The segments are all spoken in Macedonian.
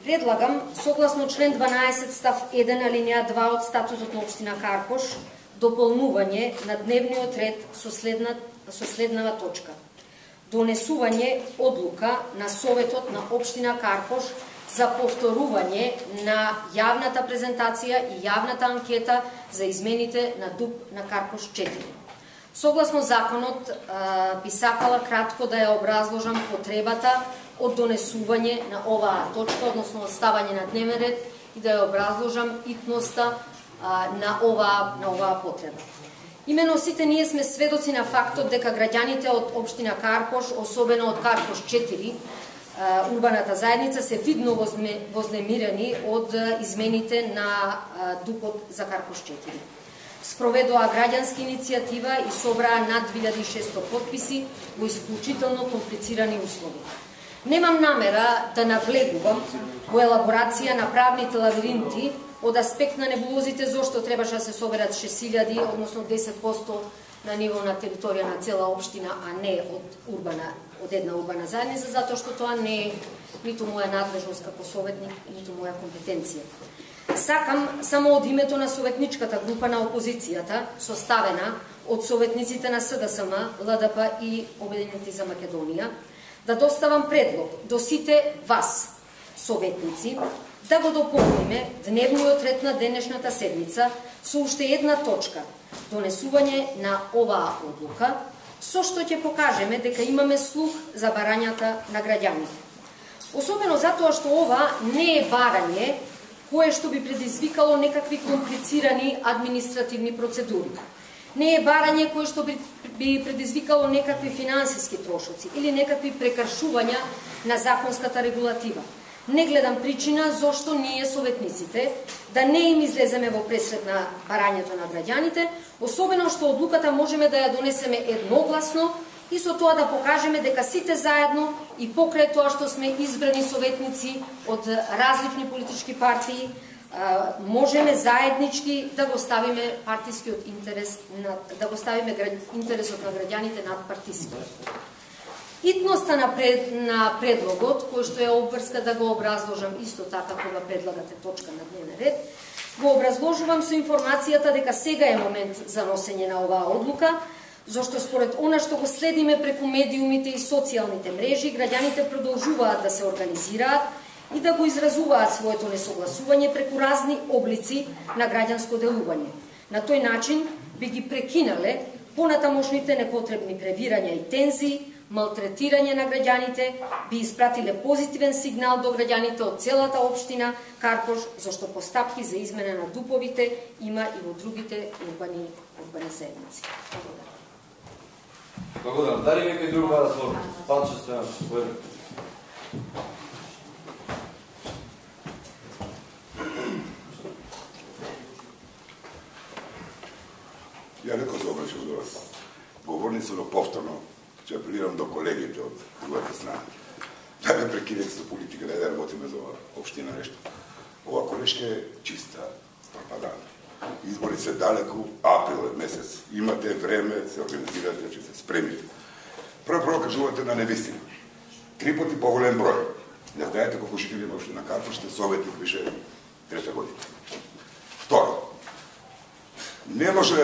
Предлагам, согласно член 12 став 1 алинеја 2 од статутот на општина Карпош, дополнување на дневниот ред со следнава точка. Донесување одлука на Советот на општина Карпош за повторување на јавната презентација и јавната анкета за измените на ДУП на Карпош 4. Согласно законот, би сакала кратко да ја образложам потребата од донесување на оваа точка, односно оставање на дневен ред, и да ја образложам итноста на оваа потреба. Имено сите ние сме сведоци на фактот дека граѓаните од општина Карпош, особено од Карпош 4, урбаната заедница, се видно вознемирени од измените на ДУПот за Карпош 4. Спроведоа граѓанска иницијатива и собраа над 2600 подписи во исклучително комплицирани услови. Немам намера да навлегувам во елаборација на правните лабиринти од аспект на небулозите зошто требаше да се соберат 6000, односно 10% на ниво на територија на цела општина, а не од една урбана заедница, затоа што тоа не е ниту моја надлежност како советник, ниту моја компетенција. Сакам само од името на советничката група на опозицијата, составена од советниците на СДСМ, ЛДП и Обединети за Македонија, да доставам предлог до сите вас, советници, да го дополниме дневниот ред на денешната седница со уште една точка – донесување на оваа одлука, со што ќе покажеме дека имаме слух за барањата на граѓаните. Особено затоа што ова не е барање кое што би предизвикало некакви комплицирани административни процедури. Не е барање кое што би предизвикало некакви финансиски трошоци или некакви прекршувања на законската регулатива. Не гледам причина зошто ние советниците да не им излеземе во пресред на барањето на граѓаните, особено што одлуката можеме да ја донесеме едногласно и со тоа да покажеме дека сите заедно и покрај тоа што сме избрани советници од различни политички партии, можеме заеднички да го ставиме партискиот интерес, да го ставиме интересот на граѓаните над партискиот. Итноста на предлогот, кој што ја обврска да го образложам исто така кога предлагате точка на дневен ред, го образложувам со информацијата дека сега е момент за носење на оваа одлука, зашто според она што го следиме преку медиумите и социјалните мрежи, граѓаните продолжуваат да се организираат и да го изразуваат своето несогласување преку разни облици на граѓанско делување. На тој начин би ги прекинале понатамошните непотребни превирања и тензии, малтретирање на граѓаните, би испратиле позитивен сигнал до граѓаните од целата општина Карпош, зашто постапки за измена на ДУПовите има и во другите урбани заедници. Благодарам. Дали некој друг да разговори? Панчо Стојанов. Ја некој се обрачам до вас. Говорницено повторно, ќе апелирам до колегите од другата страна. Да ме прекинете со политика, да работиме за општина нешто. Ова колешка е чиста пропаганда. Избори се далеку, април е месец. Имате време, се организирате, ќе се спремите. Прво кажувате на невистина. 3 пати поголем број. Не знаете колку жители на општина Карпош сте советник више 3 година. Второ, не може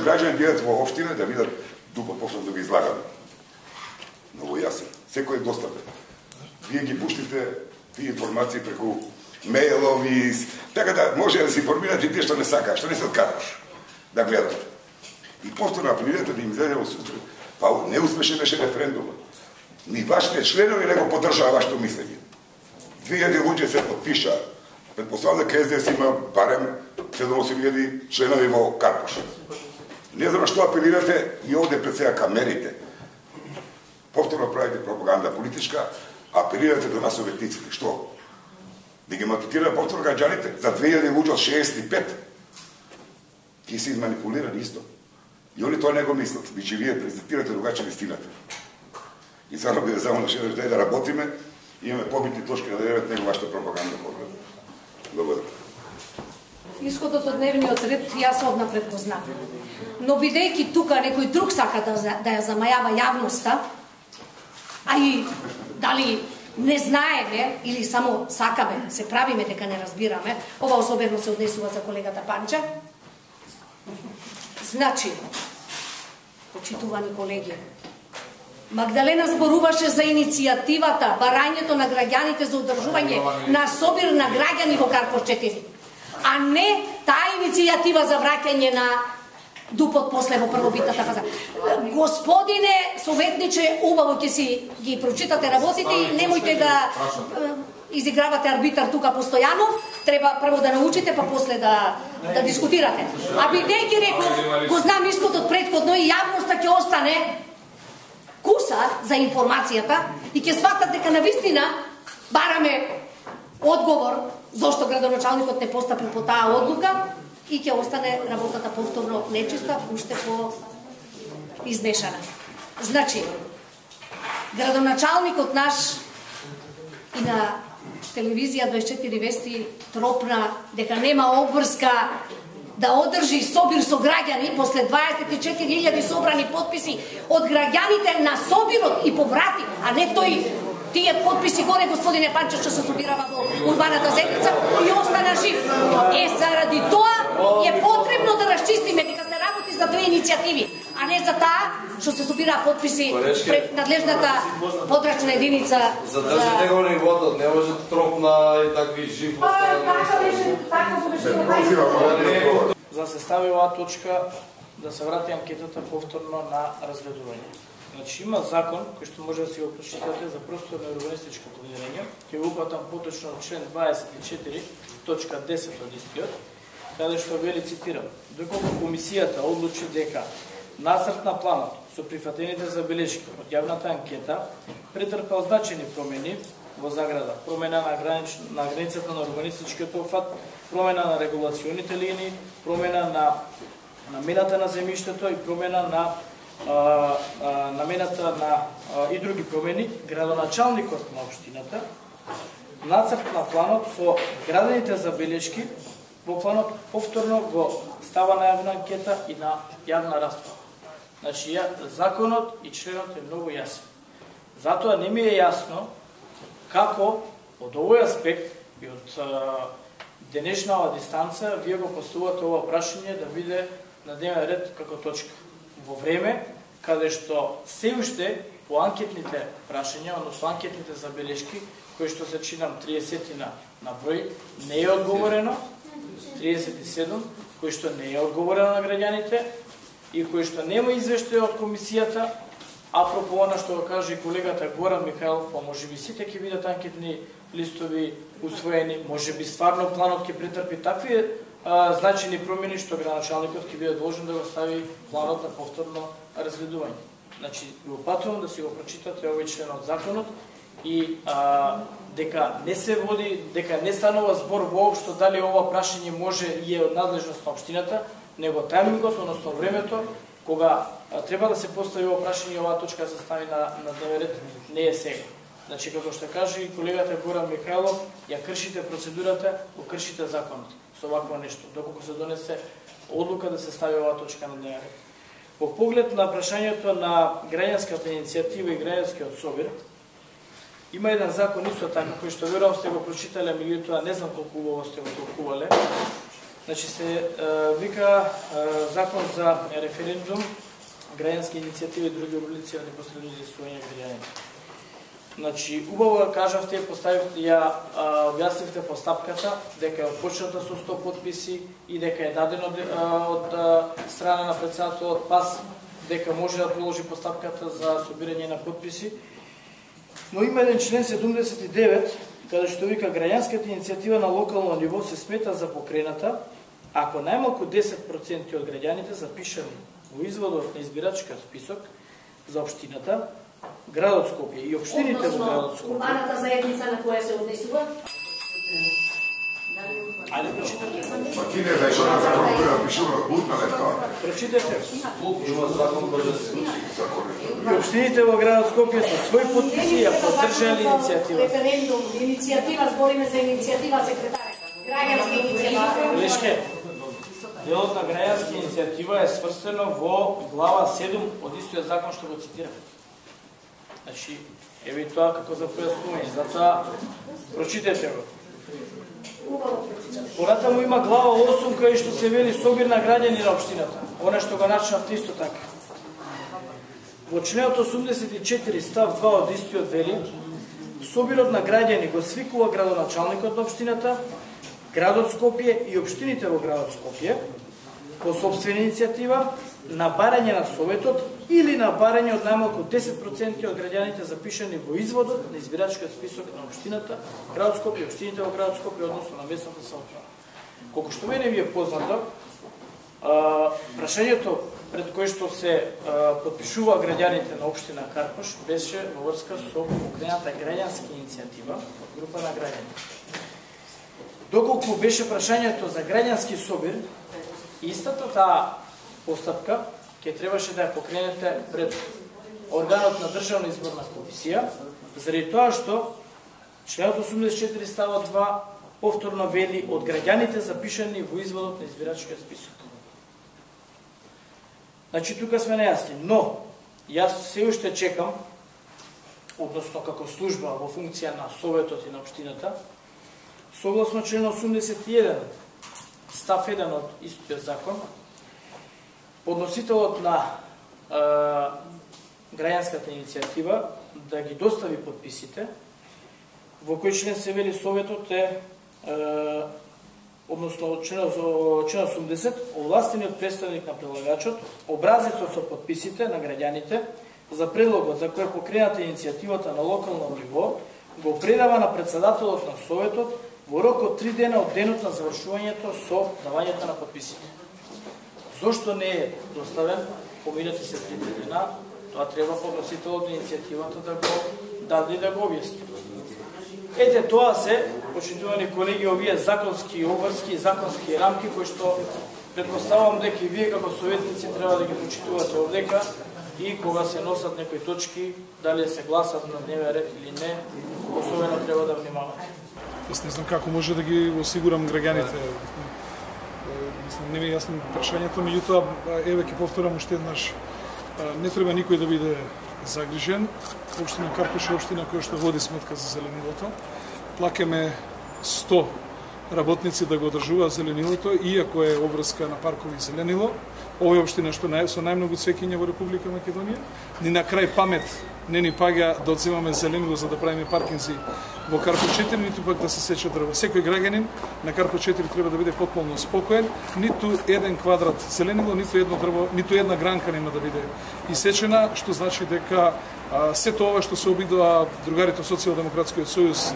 граѓани да идат во општина да видат ДУП почнат да ги излагаме. Много јасен. Секој е достапен. Вие ги пуштите тие информации преку мейлови, така да може да се информирате и тие што не сакаат, што не се откараш да гледат. И повторно апелирате да им излезе во сусрет. Па неуспешен беше референдумот. Ни вашите членови не го поддржаа вашето мислење. 2000 луѓе се подпиша. Предпоставам дека СДС има барем 7-8 членови во Карпош. Не знам што апелирате и овде пред сега камерите. Повторно правите пропаганда политичка, апелирате до нас советниците. Што? Да ги малтретира повторно граѓаните за 2000 луѓе од 65. Тие се изманипулирани исто. И они тоа не го мислат. Биче вие презентирате другаче вистината. И само би да само да работиме, имаме побитни точки на дневниот него вашата пропаганда. Благодарам. Исходот од дневниот ред јас однапред предпознав. Но бидејќи тука некој друг сака да ја замајава јавноста, а и дали не знаеме или само сакаме, се правиме дека не разбираме, ова особено се однесува за колегата Панча. Значи, почитувани колеги, Магдалена зборуваше за иницијативата, барањето на граѓаните за одржување на собир на граѓани во Карпош 4, а не таа иницијатива за враќање на дупот после во првобитната фаза. Господине советниче, убаво ќе си ги прочитате работите и немојте да изигравате арбитар тука постојано, треба прво да научите, па после да дискутирате. А бидејќи реков, го знам исходот претходно и јавноста ќе остане куса за информацијата и ќе сватат дека навистина бараме одговор зошто градоначалникот не постапил по таа одлука и ќе остане работата повторно нечиста, уште по измешана. Значи, градоначалникот наш и на телевизија 24 вести тропна дека нема обврска да одржи собир со граѓани после 24.000 собрани потписи од граѓаните на собирот и поврати, а не тој тие потписи горе, господине Панче, што се собирава во урбаната заедница и остана жив. Заради тоа е потребно да расчистиме дека се работи за две иницијативи, а не за таа што се собира потписи пред надлежната подрачна единица. Задржите го нивото, не може тропна и такви жив За се стави оваа точка да се врати анкетата повторно на разгледување. Значи има закон кој што може да си го прочитате за просторно и урбанистичко планирање, ќе го упатам поточно од член 24, точка 10 од истиот, каде што вели, цитирам: доколку комисијата одлучи дека нацрт на планот со прифатените забелешки од јавната анкета претрпел значајни промени во заграда, промена на границата на урбанистичкиот опфат, промена на регулационите линии, промена на намената на земјиштето и промена на намената на и други промени, градоначалникот на општината нацрт на планот со градените забелешки во планот повторно го става на јавна анкета и на јавна расправа. Значи, законот и членот е многу јасен. Затоа не ми е јасно како од овој аспект и од денешнава дистанца вие го поставувате ова прашање да биде на дневен ред како точка. Во време каде што се уште по анкетните прашања, односно анкетните забелешки, кои што се чинам 30 на број, не е одговорено, 37, кои што не е одговорено на граѓаните и кои што нема извештај од комисијата, апропо она што го каже колегата Горан Михајлов, па може би сите ќе бидат анкетни листови усвоени, може би стварно планот ќе претрпи такви значајни промени што градоначалникот ќе биде должен да го стави планот на повторно разгледување. Значи, го упатувам да си го прочитате овој член од законот и дека не се води, дека не станува збор воопшто дали ова прашање може и е од надлежност на општината, него тајмингот, односно времето, кога треба да се постави ова прашање и оваа точка се стави на дневен ред, не е сега. Значи, како што каже и колегата Горан Михајлов, ја кршите процедурата, го кршите законот со вакво нешто, доколку се донесе одлука да се стави оваа точка на дневен ред. По поглед на прашањето на граѓанската иницијатива и граѓанскиот собир, има еден закон исто така, кој што верувам сте го прочитале, меѓутоа не знам колку убаво сте го толкувале. Значи се вика закон за референдум, граѓански иницијативи и други облици на непосредно известување граѓаните. Значи, убаво кажавте, ја објаснивте постапката, дека е отпочната со 100 потписи и дека е дадено од страна на председателот ПАС, дека може да продолжи постапката за собирање на потписи. Но има еден член 79, каде што вика граѓанската иницијатива на локално ниво се смета за покрената, ако најмалку 10% од граѓаните запишани во изводот на избирачкиот список за општината, градот Скопје и општините во градот Скопје. Урбаната заедница на која се однесува? Ајде прочитате. Па ти не знаеш она закон кој ја пишува бутна летка. Прочитате. Има закон кој да се И општините во градот Скопје со своји потписи ја поддржале иницијатива. Референдум, иницијатива, збориме за иницијатива, секретаре. Граѓанска иницијатива. Лешке, делот на граѓанска иницијатива е сврстено во глава 7 од истиот закон што го цитирав. Значи, еве тоа како за појаснување, затоа прочитете го. Понатаму има глава 8 кај што се вели собир на граѓани на општината. Она што го начнавте исто така. Во членот 84 став 2 од истиот вели: собирот на граѓани го свикува градоначалникот на општината, градот Скопје и општините во градот Скопје по собствена иницијатива, на барање на советот или на барање од најмалку 10% од граѓаните запишани во изводот на избирачкиот список на општината, градот Скопје, општините во градот Скопје, односно на местната самоуправа. Колку што мене ви е познато, прашањето пред кој што се подпишува граѓаните на општина Карпош беше во врска со покрената граѓанска иницијатива од група на граѓани. Доколку беше прашањето за граѓански собир, истата таа постапка ќе требаше да ја покренете пред органот на Државна изборна комисија, заради тоа што членот 84 ставот 2 повторно вели од граѓаните запишани во изводот на избирачкиот список. Значи, тука сме нејасни, но јас се уште чекам, односно како служба во функција на Советот и на општината, согласно член 81 став 1 од истиот закон, подносителот на граѓанската иницијатива да ги достави подписите, во кој член се вели Советот е, односно член 80, овластениот представник на прилагачот, образецот со подписите на граѓаните за предлогот за кој покрената иницијативата на локално ниво го предава на председателот на Советот во рок од 3 дена од денот на завршувањето со давањето на подписите. Зошто не е доставен, поминати се 3 дена, тоа треба подносителот на иницијативата да го даде да го објасни. Ете, тоа се, почитувани колеги, овие законски обврски, законски рамки, кои што предпоставувам дека и вие како советници треба да ги почитувате овдека и кога се носат некои точки, дали се гласат на дневен ред или не, особено треба да внимавате. Јас не знам како може да ги осигурам граѓаните. Не ми е јасно прашањето, меѓутоа, еве ќе повторам уште еднаш, не треба никој да биде загрижен. Општина Карпош е општина која што води сметка за зеленилото. Плакаме 100 работници да го одржуваат зеленилото, иако е обврска на паркови и зеленило. Ова е општина што со најмногу цвеќиња во Република Македонија. Ни на крај памет не ни паѓа да одземаме зеленило за да правиме паркинзи во Карпош 4, ниту пак да се сече дрва. Секој граѓанин на Карпош 4 треба да биде потполно спокоен, ниту еден квадрат зеленило, ниту едно дрво, ниту една гранка нема да биде исечена, што значи дека сето ова што се обидува другарите од Социјалдемократскиот сојуз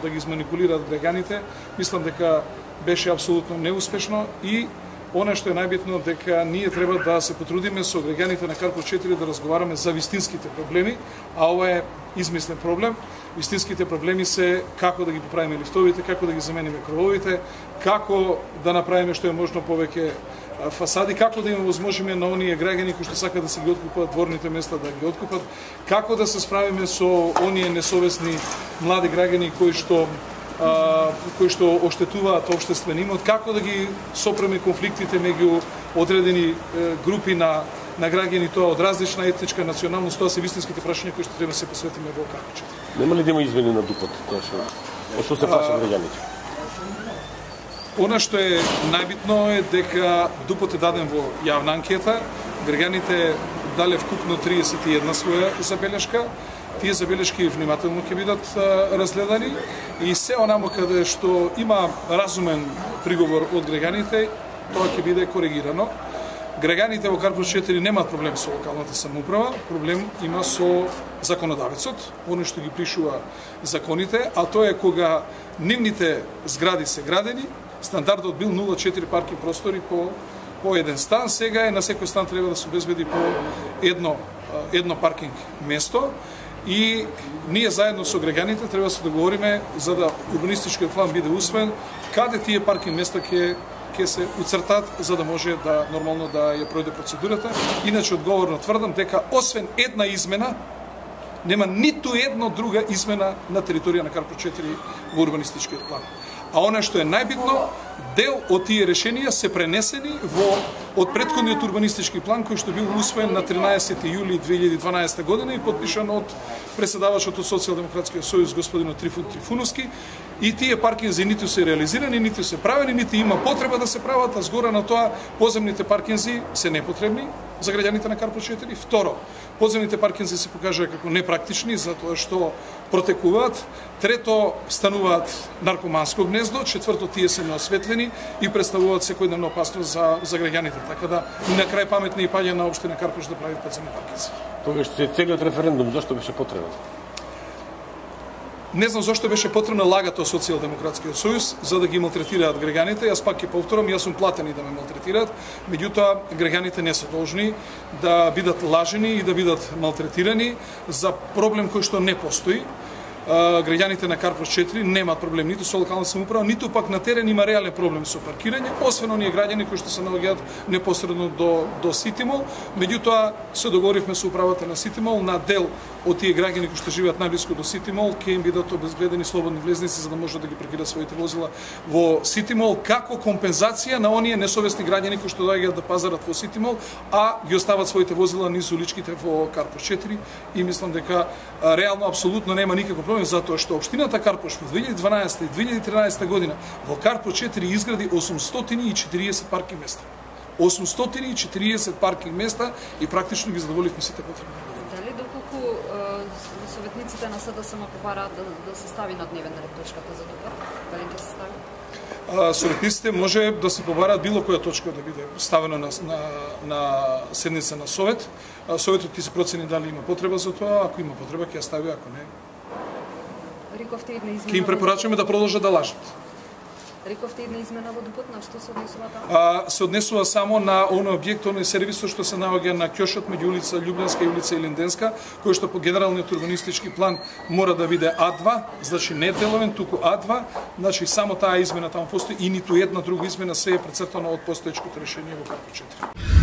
да ги изманипулираат граѓаните, мислам дека беше апсолутно неуспешно и она што е најбитно дека ние треба да се потрудиме со граѓаните на Карпош 4 да разговараме за вистинските проблеми, а ова е измислен проблем. Вистинските проблеми се како да ги поправиме лифтовите, како да ги замениме крововите, како да направиме што е можно повеќе фасади, како да им возможиме на оние граѓани кои што сакаат да се ги откупат дворните места да ги откупат, како да се справиме со оние несовесни млади граѓани кои што оштетуваат општествен имот, како да ги сопреме конфликтите меѓу одредени групи на граѓани, тоа од различна етничка националност, тоа се вистинските прашања кои што треба да се посветиме во Карпош. Нема ли да има измени на ДУП-от, тоа што се плаша граѓаните? Она што е најбитно е дека ДУП-от е даден во јавна анкета, граѓаните дале вкупно 31 своја забелешка. Тие забелешки внимателно ќе бидат разгледани и се онамо каде што има разумен приговор од граѓаните, тоа ќе биде коригирано. Граѓаните во Карпош 4 немаат проблем со локалната самоуправа, проблем има со законодавецот, оној што ги пишува законите, а тоа е кога нивните згради се градени, стандардот бил 0,4 паркинг простори по еден стан, сега е на секој стан треба да се обезбеди по едно паркинг место. И ние заедно со граѓаните треба да се договориме за да урбанистичкиот план биде усвоен, каде тие паркинг места ќе се уцртат за да може да нормално да ја пројде процедурата. Иначе одговорно тврдам дека освен една измена нема ниту една друга измена на територија на Карпош 4 во урбанистичкиот план. А она што е најбитно, дел од тие решенија се пренесени од претходниот урбанистички план кој што бил усвоен на 13 јули 2012 година и подпишан од преседавачот од Социјалдемократскиот сојуз господин Трифун Трифуновски, и тие паркинзи ниту се реализирани, ниту се правени, ниту има потреба да се прават, а згора на тоа подземните паркинзи се непотребни за граѓаните на Карпош 4. Второ, подземните паркинзи се покажаа како непрактични затоа што протекуваат. Трето, стануваат наркоманско гнездо. Четврто, тие се неосветлени и представуваат секојдневна опасност за граѓаните. Така да и на крај паметни и паѓа на општина Карпош да прави подземни паркинзи. Тогаш целиот референдум зашто беше потребен? Не знам зашто беше потребна лагата од Социјалдемократскиот сојуз за да ги малтретираат граѓаните. Јас пак ќе повторам, јас сум платен и да ме малтретираат, меѓутоа граѓаните не се должни да бидат лажени и да бидат малтретирани за проблем кој што не постои. Граѓаните на Карпош 4 немаат проблем ниту со локална самоуправа, ниту пак на терен има реален проблем со паркирање, освен оние граѓани кои што се наоѓаат непосредно до Ситимол. Меѓутоа се договоривме со управата на Ситимол на дел од тие граѓани кои што живеат најблиску до Ситимол ќе им бидат обезбедени слободни влезници за да можат да ги паркираат своите возила во Ситимол како компензација на оние несовесни граѓани кои што доаѓаат да пазарат во Ситимол, а ги остават своите возила низ уличките во Карпош 4 и мислам дека реално апсолутно нема никаков проблем затоа што општината Карпош во 2012 и 2013 година во Карпош 4 изгради 840 паркинг места. 840 паркинг места и практично ги задоволивме сите потреби. Дали доколку советниците на СДСМ побараат да се стави на дневен ред точката за доклад, дали ќе се стави? Советниците може да се побараат било која точка да биде ставена на седница на совет. Советот ќе се процени дали има потреба за тоа, ако има потреба ќе ја стави, ако не. Ќе им препорачуваме да продолжат да лажат. Рековте една измена во ДПТ, на што се однесува таа? Се однесува само на оној објект, оној сервисот што се наоѓа на ќошот меѓу улица Љубленска и улица Илинденска, кој што по генералниот урбанистички план мора да биде А2, значи не деловен, туку А2, значи само таа измена таму постои и ниту една друга измена се е прецртана од постоечкото решение во Карпош 4.